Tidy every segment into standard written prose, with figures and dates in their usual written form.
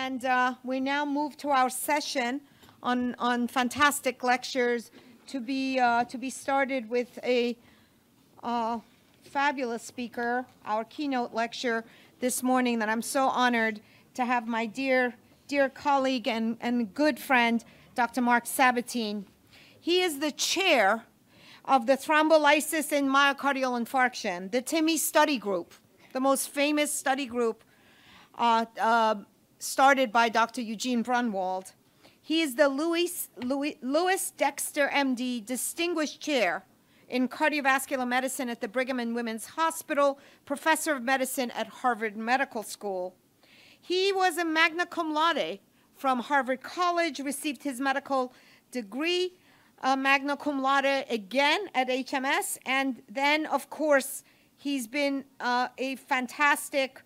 And we now move to our session on fantastic lectures to be started with a fabulous speaker, our keynote lecture this morning that I'm so honored to have my dear colleague and good friend, Dr. Marc Sabatine. He is the chair of the Thrombolysis in Myocardial Infarction, the TIMI study group, the most famous study group started by Dr. Eugene Brunwald. He is the Louis Dexter, MD, Distinguished Chair in Cardiovascular Medicine at the Brigham and Women's Hospital, Professor of Medicine at Harvard Medical School. He was a magna cum laude from Harvard College, received his medical degree, magna cum laude again at HMS, and then, of course, he's been a fantastic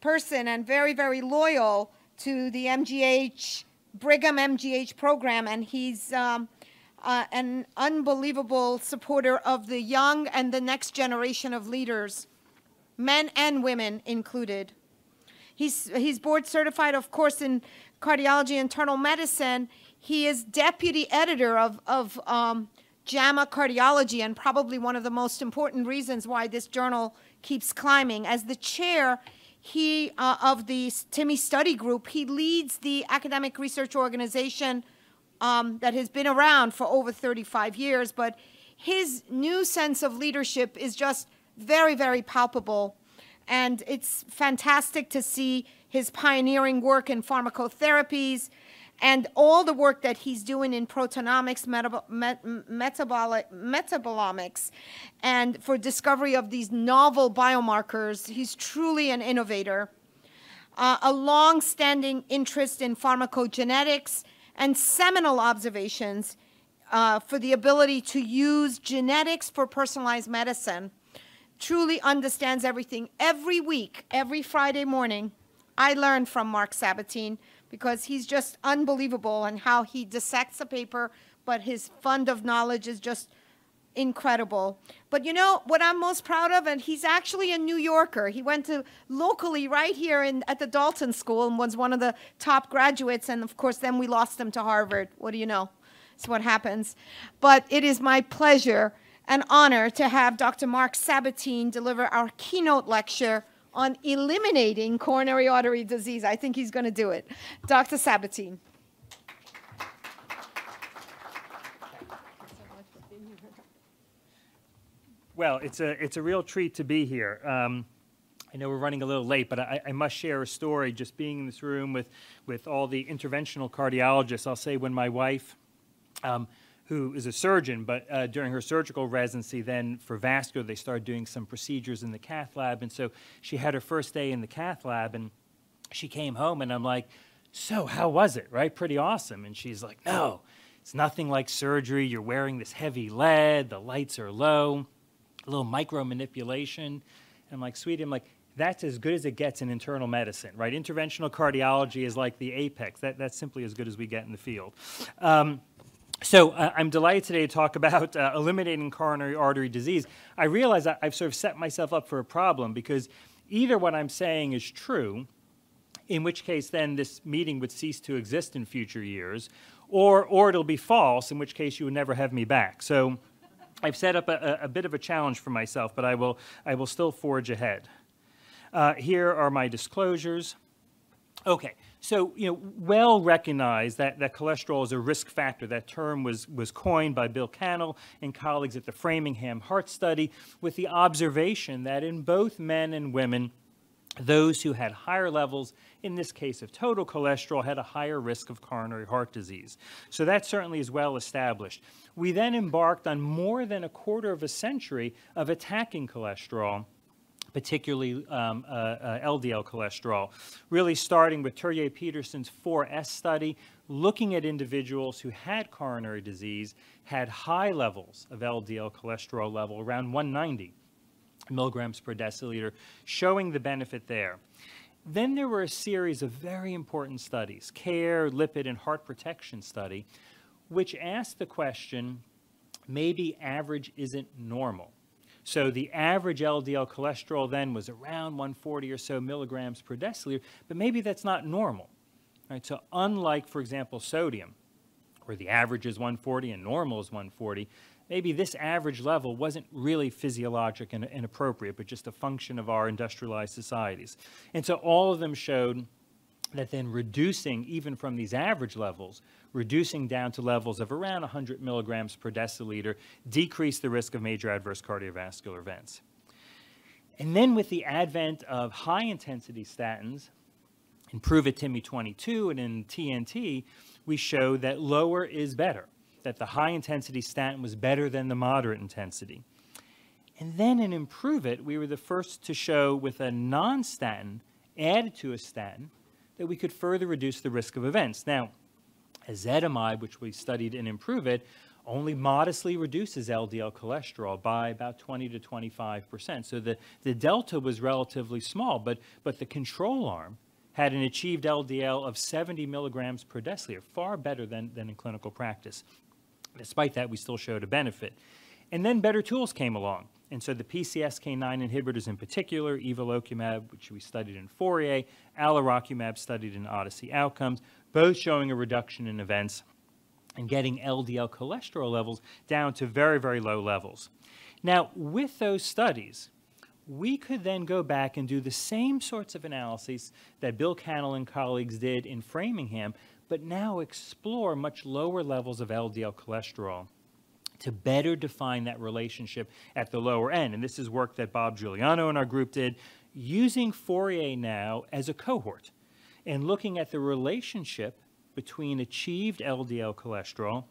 person and very, very loyal to the MGH, Brigham MGH program, and he's an unbelievable supporter of the young and the next generation of leaders, men and women included. He's board certified, of course, in cardiology and internal medicine. He is deputy editor of JAMA Cardiology, and probably one of the most important reasons why this journal keeps climbing. As the chair of the TIMI study group, he leads the academic research organization that has been around for over 35 years, but his new sense of leadership is just very, very palpable. And it's fantastic to see his pioneering work in pharmacotherapies and all the work that he's doing in proteomics, metabolomics, and for discovery of these novel biomarkers. He's truly an innovator. A long-standing interest in pharmacogenetics and seminal observations for the ability to use genetics for personalized medicine. Truly understands everything. Every week, every Friday morning, I learn from Marc Sabatine because he's just unbelievable in how he dissects a paper, but his fund of knowledge is just incredible. But you know what I'm most proud of? And he's actually a New Yorker. He went to locally right here at the Dalton School and was one of the top graduates. And of course, then we lost him to Harvard. What do you know? It's what happens. But it is my pleasure and honor to have Dr. Marc Sabatine deliver our keynote lecture on eliminating coronary artery disease. I think he's going to do it. Dr. Sabatine. Well, it's a real treat to be here. I know we're running a little late, but I must share a story. Just being in this room with all the interventional cardiologists, I'll say when my wife, who is a surgeon, but during her surgical residency, then for vascular, they started doing some procedures in the cath lab. And so she had her first day in the cath lab, and she came home, and I'm like, so how was it, right? Pretty awesome. And she's like, no, it's nothing like surgery. You're wearing this heavy lead. The lights are low, a little micro manipulation. And I'm like, sweetie, that's as good as it gets in internal medicine, right? Interventional cardiology is like the apex. That's simply as good as we get in the field. So I'm delighted today to talk about eliminating coronary artery disease. I realize I've sort of set myself up for a problem because either what I'm saying is true, in which case then this meeting would cease to exist in future years, or it'll be false, in which case you would never have me back. So I've set up a bit of a challenge for myself, but I will still forge ahead. Here are my disclosures. Okay, so well recognized that cholesterol is a risk factor. That term was coined by Bill Cannell and colleagues at the Framingham Heart Study with the observation that in both men and women, those who had higher levels, in this case of total cholesterol, had a higher risk of coronary heart disease. So that certainly is well established. We then embarked on more than a quarter of a century of attacking cholesterol, particularly LDL cholesterol, really starting with Terje-Peterson's 4S study, looking at individuals who had coronary disease, had high levels of LDL cholesterol level, around 190 milligrams per deciliter, showing the benefit there. Then there were a series of very important studies, CARE, lipid, and heart protection study, which asked the question, maybe average isn't normal. So the average LDL cholesterol then was around 140 or so milligrams per deciliter, but maybe that's not normal. Right? So unlike, for example, sodium, where the average is 140 and normal is 140, maybe this average level wasn't really physiologic and appropriate, but just a function of our industrialized societies. And so all of them showed that then reducing, even from these average levels, reducing down to levels of around 100 milligrams per deciliter, decreased the risk of major adverse cardiovascular events. And then with the advent of high-intensity statins, in Prove-It-Timmy 22 and in TNT, we showed that lower is better, that the high-intensity statin was better than the moderate intensity. And then in Improve-It, we were the first to show with a non-statin added to a statin that we could further reduce the risk of events. Now, ezetimibe, which we studied in Improve-It, only modestly reduces LDL cholesterol by about 20 to 25%. So the delta was relatively small, but the control arm had an achieved LDL of 70 milligrams per deciliter, far better than in clinical practice. Despite that, we still showed a benefit. And then better tools came along. And so the PCSK9 inhibitors in particular, evolocumab, which we studied in Fourier, alirocumab studied in Odyssey Outcomes, both showing a reduction in events and getting LDL cholesterol levels down to very, very low levels. Now, with those studies, we could then go back and do the same sorts of analyses that Bill Cannell and colleagues did in Framingham, but now explore much lower levels of LDL cholesterol to better define that relationship at the lower end. And this is work that Bob Giuliano and our group did, using Fourier now as a cohort and looking at the relationship between achieved LDL cholesterol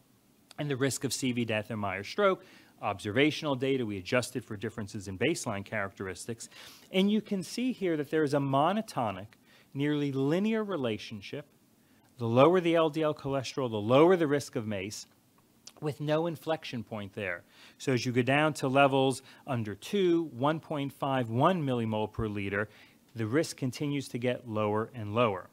and the risk of CV death and Meyer stroke. Observational data, we adjusted for differences in baseline characteristics. And you can see here that there is a monotonic, nearly linear relationship. The lower the LDL cholesterol, the lower the risk of MACE, with no inflection point there. So as you go down to levels under 2, 1.5, 1 millimole per liter, the risk continues to get lower and lower.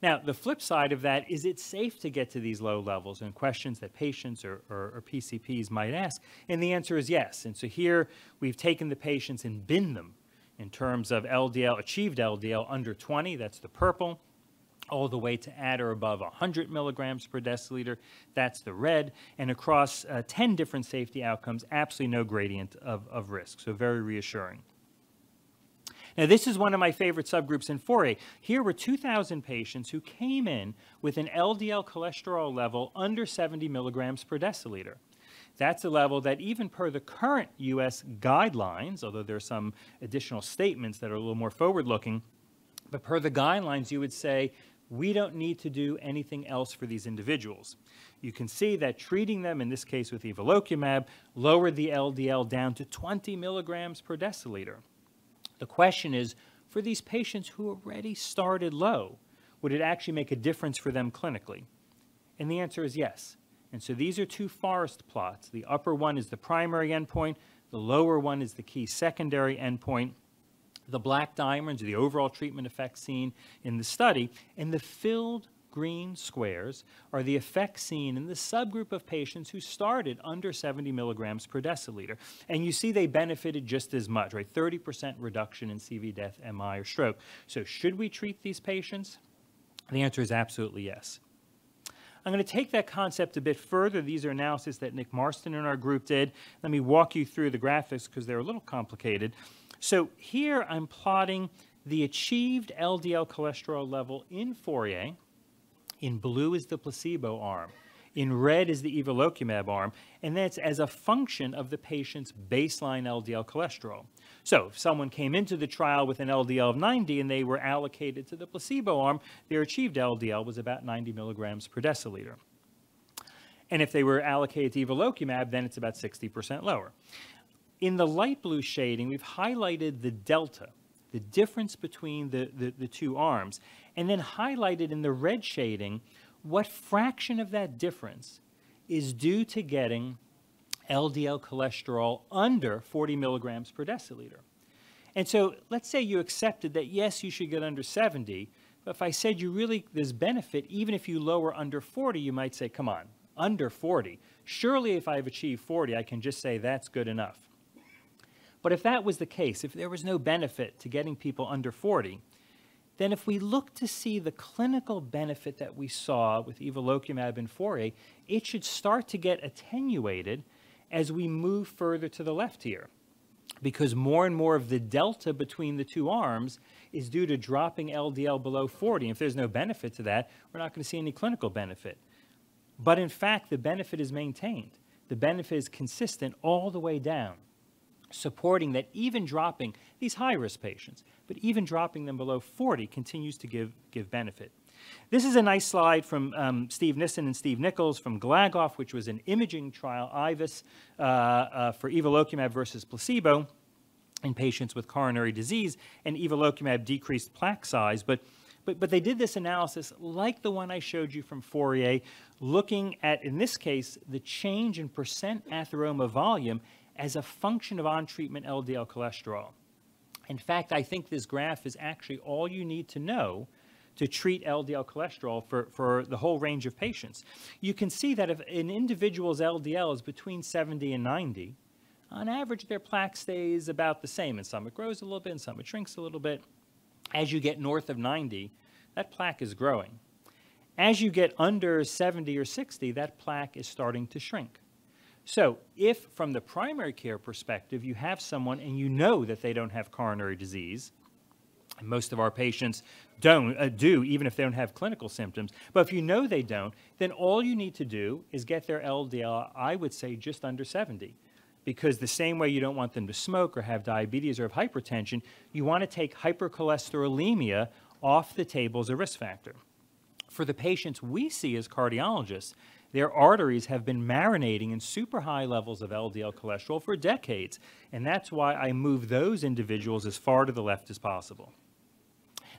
Now, the flip side of that is it's safe to get to these low levels, and questions that patients or PCPs might ask, and the answer is yes. And so here we've taken the patients and binned them in terms of LDL, achieved LDL under 20, that's the purple, all the way to at or above 100 milligrams per deciliter, that's the red, and across 10 different safety outcomes, absolutely no gradient of risk, so very reassuring. Now, this is one of my favorite subgroups in Fourier. Here were 2,000 patients who came in with an LDL cholesterol level under 70 milligrams per deciliter. That's a level that even per the current U.S. guidelines, although there are some additional statements that are a little more forward-looking, but per the guidelines, you would say, we don't need to do anything else for these individuals. You can see that treating them, in this case with evolocumab, lowered the LDL down to 20 milligrams per deciliter. The question is, for these patients who already started low, would it actually make a difference for them clinically? And the answer is yes. And so these are two forest plots. The upper one is the primary endpoint. The lower one is the key secondary endpoint. The black diamonds are the overall treatment effect seen in the study, and the filled green squares are the effects seen in the subgroup of patients who started under 70 milligrams per deciliter. And you see they benefited just as much, right? 30% reduction in CV death, MI, or stroke. So should we treat these patients? The answer is absolutely yes. I'm going to take that concept a bit further. These are analyses that Nick Marston and our group did. Let me walk you through the graphics because they're a little complicated. So here I'm plotting the achieved LDL cholesterol level in Fourier. In blue is the placebo arm. In red is the evolocumab arm. And that's as a function of the patient's baseline LDL cholesterol. So if someone came into the trial with an LDL of 90 and they were allocated to the placebo arm, their achieved LDL was about 90 milligrams per deciliter. And if they were allocated to evolocumab, then it's about 60% lower. In the light blue shading, we've highlighted the delta, the difference between the two arms, and then highlighted in the red shading what fraction of that difference is due to getting LDL cholesterol under 40 milligrams per deciliter. And so let's say you accepted that, yes, you should get under 70, but if I said there's benefit, even if you lower under 40, you might say, come on, under 40. Surely if I've achieved 40, I can just say that's good enough. But if that was the case, if there was no benefit to getting people under 40, then if we look to see the clinical benefit that we saw with evolocumab in FOURIER, it should start to get attenuated as we move further to the left here, because more and more of the delta between the two arms is due to dropping LDL below 40. And if there's no benefit to that, we're not going to see any clinical benefit. But in fact, the benefit is maintained. The benefit is consistent all the way down, supporting that even dropping these high-risk patients, but even dropping them below 40 continues to give benefit. This is a nice slide from Steve Nissen and Steve Nichols from Glagoff, which was an imaging trial, IVUS, for evolocumab versus placebo in patients with coronary disease, and evolocumab decreased plaque size. But they did this analysis like the one I showed you from FOURIER, looking at, in this case, the change in percent atheroma volume as a function of on-treatment LDL cholesterol. In fact, I think this graph is actually all you need to know to treat LDL cholesterol for the whole range of patients. You can see that if an individual's LDL is between 70 and 90, on average their plaque stays about the same. In some it grows a little bit, in some it shrinks a little bit. As you get north of 90, that plaque is growing. As you get under 70 or 60, that plaque is starting to shrink. So if, from the primary care perspective, you have someone and you know that they don't have coronary disease, and most of our patients do, even if they don't have clinical symptoms, but if you know they don't, then all you need to do is get their LDL, I would say, just under 70. Because the same way you don't want them to smoke or have diabetes or have hypertension, you want to take hypercholesterolemia off the table as a risk factor. For the patients we see as cardiologists, their arteries have been marinating in super high levels of LDL cholesterol for decades, and that's why I move those individuals as far to the left as possible.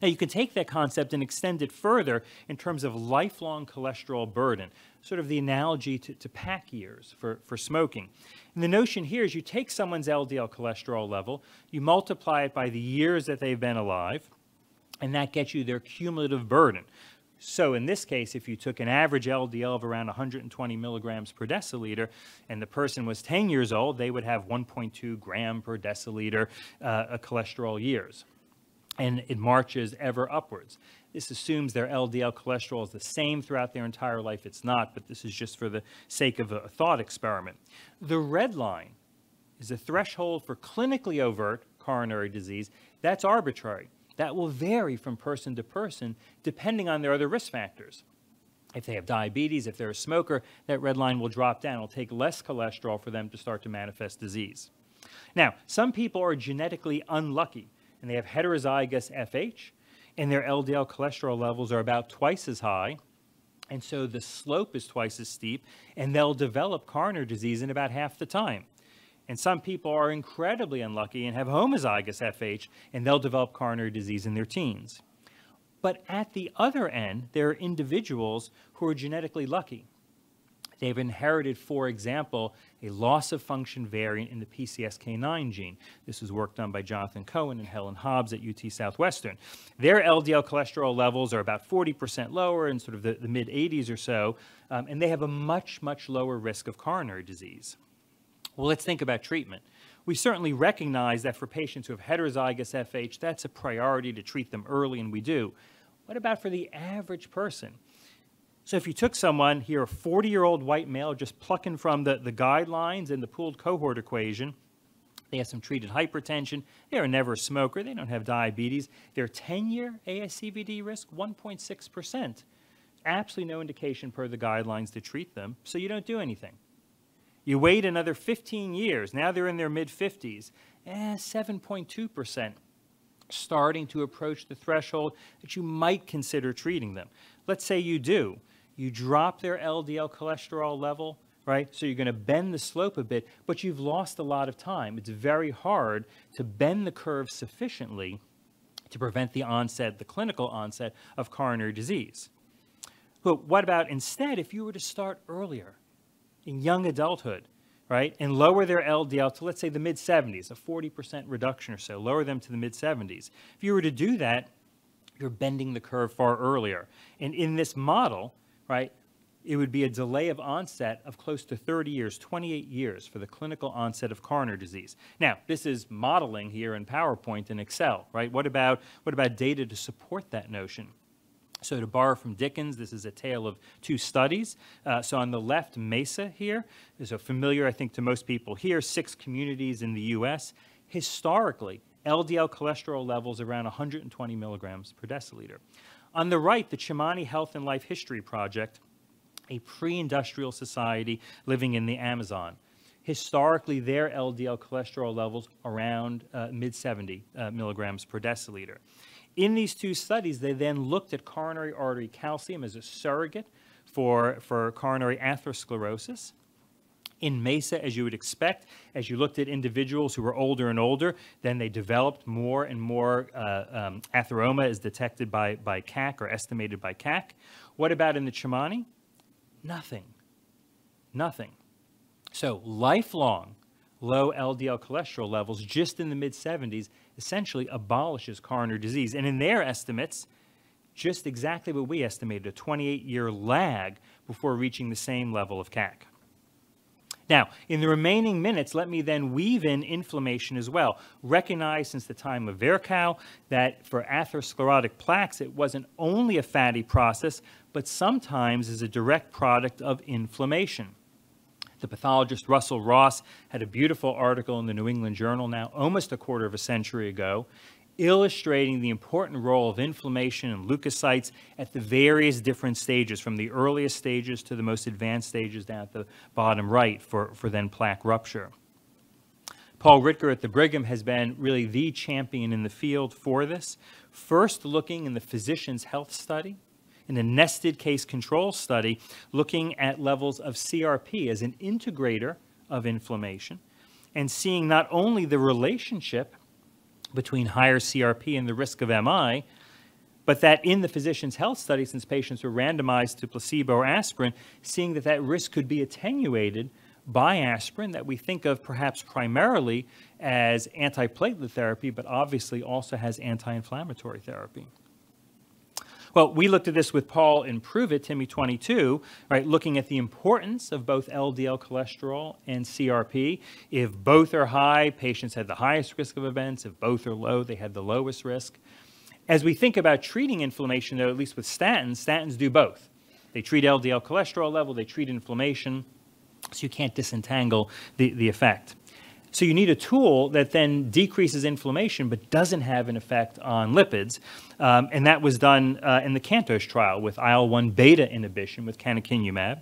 Now, you can take that concept and extend it further in terms of lifelong cholesterol burden, sort of the analogy to pack years for smoking. And the notion here is you take someone's LDL cholesterol level, you multiply it by the years that they've been alive, and that gets you their cumulative burden. So in this case, if you took an average LDL of around 120 milligrams per deciliter, and the person was 10 years old, they would have 1.2 gram per deciliter cholesterol years. And it marches ever upwards. This assumes their LDL cholesterol is the same throughout their entire life. It's not, but this is just for the sake of a thought experiment. The red line is a threshold for clinically overt coronary disease. That's arbitrary. That will vary from person to person depending on their other risk factors. If they have diabetes, if they're a smoker, that red line will drop down. It'll take less cholesterol for them to start to manifest disease. Now, some people are genetically unlucky, and they have heterozygous FH, and their LDL cholesterol levels are about twice as high, and so the slope is twice as steep, and they'll develop coronary disease in about half the time. And some people are incredibly unlucky and have homozygous FH, and they'll develop coronary disease in their teens. But at the other end, there are individuals who are genetically lucky. They've inherited, for example, a loss-of-function variant in the PCSK9 gene. This was work done by Jonathan Cohen and Helen Hobbs at UT Southwestern. Their LDL cholesterol levels are about 40% lower in sort of the mid-80s or so, and they have a much, much lower risk of coronary disease. Well, let's think about treatment. We certainly recognize that for patients who have heterozygous FH, that's a priority to treat them early, and we do. What about for the average person? So if you took someone here, a 40-year-old white male, just plucking from the guidelines and the pooled cohort equation, they have some treated hypertension, they are never a smoker, they don't have diabetes, their 10-year ASCVD risk, 1.6%. Absolutely no indication per the guidelines to treat them, so you don't do anything. You wait another 15 years, now they're in their mid-50s, 7.2%, starting to approach the threshold that you might consider treating them. Let's say you do. You drop their LDL cholesterol level, right? So you're going to bend the slope a bit, but you've lost a lot of time. It's very hard to bend the curve sufficiently to prevent the onset, the clinical onset of coronary disease. But what about instead if you were to start earlier, in young adulthood, right, and lower their LDL to, let's say, the mid-70s, a 40% reduction or so, lower them to the mid-70s. If you were to do that, you're bending the curve far earlier. And in this model, right, it would be a delay of onset of close to 30 years, 28 years for the clinical onset of coronary disease. Now, this is modeling here in PowerPoint and Excel, right? What about data to support that notion? So to borrow from Dickens, this is a tale of two studies. So on the left, MESA here is a familiar, I think, to most people here, 6 communities in the U.S. Historically, LDL cholesterol levels around 120 milligrams per deciliter. On the right, the Chimani Health and Life History Project, a pre-industrial society living in the Amazon. Historically, their LDL cholesterol levels around mid-70 milligrams per deciliter. In these two studies, they then looked at coronary artery calcium as a surrogate for coronary atherosclerosis. In MESA, as you would expect, as you looked at individuals who were older and older, then they developed more and more atheroma as detected by CAC or estimated by CAC. What about in the Chimani? Nothing. Nothing. So lifelong low LDL cholesterol levels just in the mid-70s essentially abolishes coronary disease. And in their estimates, just exactly what we estimated, a 28-year lag before reaching the same level of CAC. Now, in the remaining minutes, let me then weave in inflammation as well. Recognize since the time of Virchow that for atherosclerotic plaques, it wasn't only a fatty process, but sometimes is a direct product of inflammation. The pathologist Russell Ross had a beautiful article in the New England Journal now, almost a quarter of a century ago, illustrating the important role of inflammation and leukocytes at the various different stages, from the earliest stages to the most advanced stages down at the bottom right for then plaque rupture. Paul Ritger at the Brigham has been really the champion in the field for this, first looking in the Physician's Health Study, in a nested case control study, looking at levels of CRP as an integrator of inflammation, and seeing not only the relationship between higher CRP and the risk of MI, but that in the Physician's Health Study, since patients were randomized to placebo or aspirin, seeing that that risk could be attenuated by aspirin, that we think of perhaps primarily as antiplatelet therapy, but obviously also has anti-inflammatory therapy. Well, we looked at this with Paul in Prove It, TIMI 22, right, looking at the importance of both LDL cholesterol and CRP. If both are high, patients had the highest risk of events. If both are low, they had the lowest risk. As we think about treating inflammation, though, at least with statins do both. They treat LDL cholesterol level, they treat inflammation, so you can't disentangle the effect. So you need a tool that then decreases inflammation but doesn't have an effect on lipids. And that was done in the CANTOS trial with IL-1 beta inhibition with canakinumab.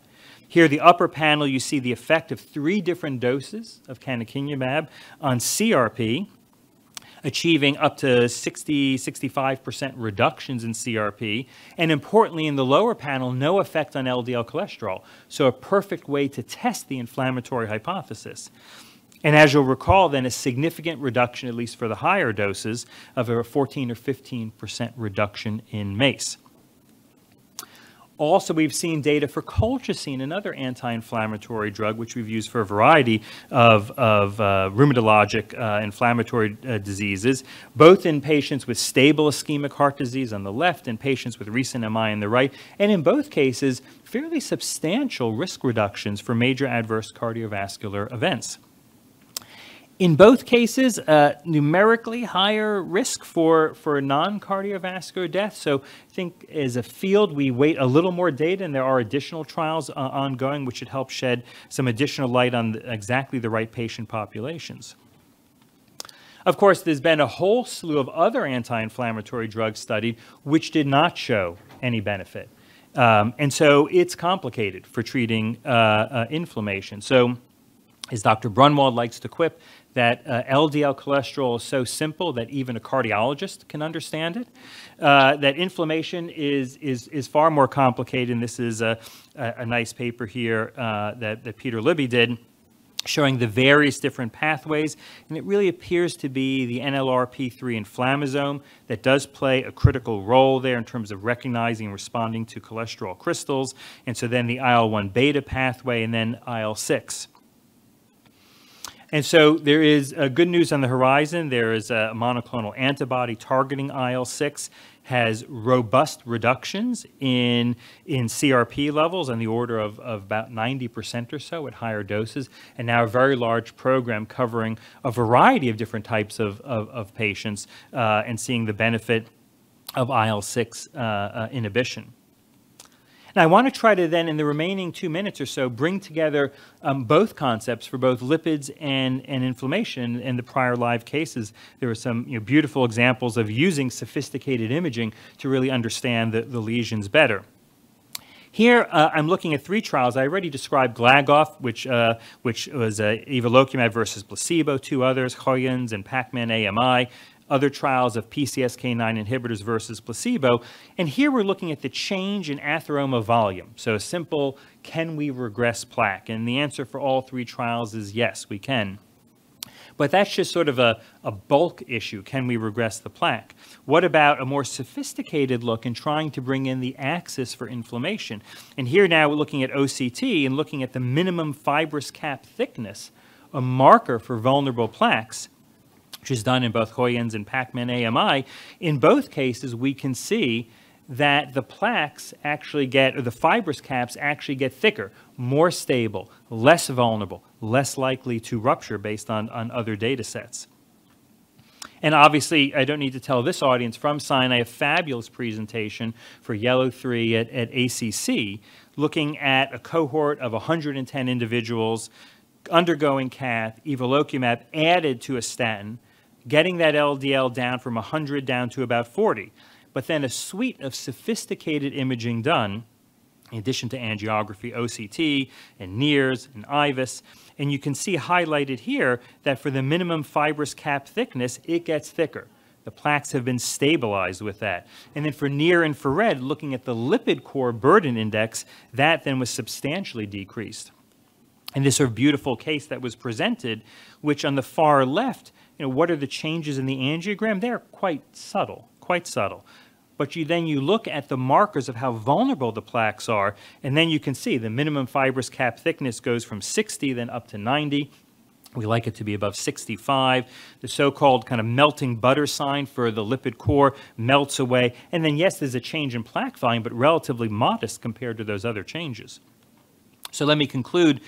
Here, the upper panel, you see the effect of 3 different doses of canakinumab on CRP, achieving up to 60-65% reductions in CRP. And importantly, in the lower panel, no effect on LDL cholesterol. So a perfect way to test the inflammatory hypothesis. And as you'll recall, then a significant reduction, at least for the higher doses, of a 14 or 15% reduction in MACE. Also, we've seen data for colchicine, another anti-inflammatory drug, which we've used for a variety of rheumatologic inflammatory diseases, both in patients with stable ischemic heart disease on the left and patients with recent MI on the right, and in both cases, fairly substantial risk reductions for major adverse cardiovascular events. In both cases, numerically higher risk for non-cardiovascular death. So I think as a field, we wait a little more data, and there are additional trials ongoing which should help shed some additional light on exactly the right patient populations. Of course, there's been a whole slew of other anti-inflammatory drugs studied which did not show any benefit. And so it's complicated for treating inflammation. So as Dr. Brunwald likes to quip, that LDL cholesterol is so simple that even a cardiologist can understand it, that inflammation is far more complicated, and this is a nice paper here that Peter Libby did, showing the various different pathways, and it really appears to be the NLRP3 inflammasome that does play a critical role there in terms of recognizing and responding to cholesterol crystals, and so then the IL-1 beta pathway, and then IL-6. And so there is good news on the horizon. There is a monoclonal antibody targeting IL-6, has robust reductions in CRP levels on the order of about 90% or so at higher doses, and now a very large program covering a variety of different types of patients and seeing the benefit of IL-6 inhibition. Now, I want to try to then, in the remaining 2 minutes or so, bring together both concepts for both lipids and inflammation. In the prior live cases, there were some beautiful examples of using sophisticated imaging to really understand the lesions better. Here, I'm looking at 3 trials. I already described Glagoff, which was evolocumab versus placebo, 2 others, Huygens and Pacman AMI. Other trials of PCSK9 inhibitors versus placebo. And here we're looking at the change in atheroma volume. So a simple, can we regress plaque? And the answer for all 3 trials is yes, we can. But that's just sort of a bulk issue. Can we regress the plaque? What about a more sophisticated look in trying to bring in the axis for inflammation? And here now we're looking at OCT and looking at the minimum fibrous cap thickness, a marker for vulnerable plaques, which is done in both Huygens and Pacman AMI. In both cases, we can see that the plaques actually get, or the fibrous caps actually get thicker, more stable, less vulnerable, less likely to rupture based on other data sets. And obviously, I don't need to tell this audience, from Sinai, a fabulous presentation for Yellow 3 at ACC, looking at a cohort of 110 individuals undergoing cath, evolocumab added to a statin, getting that LDL down from 100 down to about 40. But then a suite of sophisticated imaging done, in addition to angiography, OCT, and NIRS, and IVUS. And you can see highlighted here that for the minimum fibrous cap thickness, it gets thicker. The plaques have been stabilized with that. And then for near infrared, looking at the lipid core burden index, that then was substantially decreased. And this sort of beautiful case that was presented, which on the far left, what are the changes in the angiogram? They're quite subtle, quite subtle. But you look at the markers of how vulnerable the plaques are, and then you can see the minimum fibrous cap thickness goes from 60 then up to 90. We like it to be above 65. The so-called kind of melting butter sign for the lipid core melts away. And then, yes, there's a change in plaque volume, but relatively modest compared to those other changes. So let me conclude.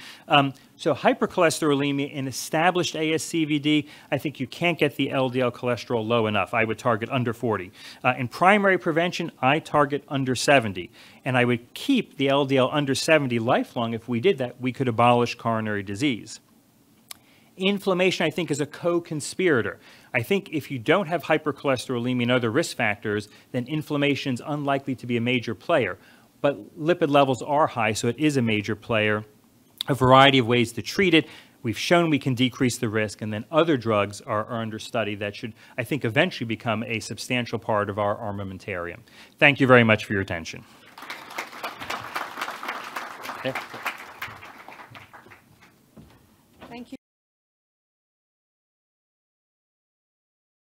So hypercholesterolemia in established ASCVD, I think you can't get the LDL cholesterol low enough. I would target under 40. In primary prevention, I target under 70. And I would keep the LDL under 70 lifelong. If we did that, we could abolish coronary disease. Inflammation, I think, is a co-conspirator. I think if you don't have hypercholesterolemia and other risk factors, then inflammation is unlikely to be a major player. But lipid levels are high, so it is a major player. A variety of ways to treat it. We've shown we can decrease the risk, and then other drugs are under study that should, I think, eventually become a substantial part of our armamentarium. Thank you very much for your attention. Okay.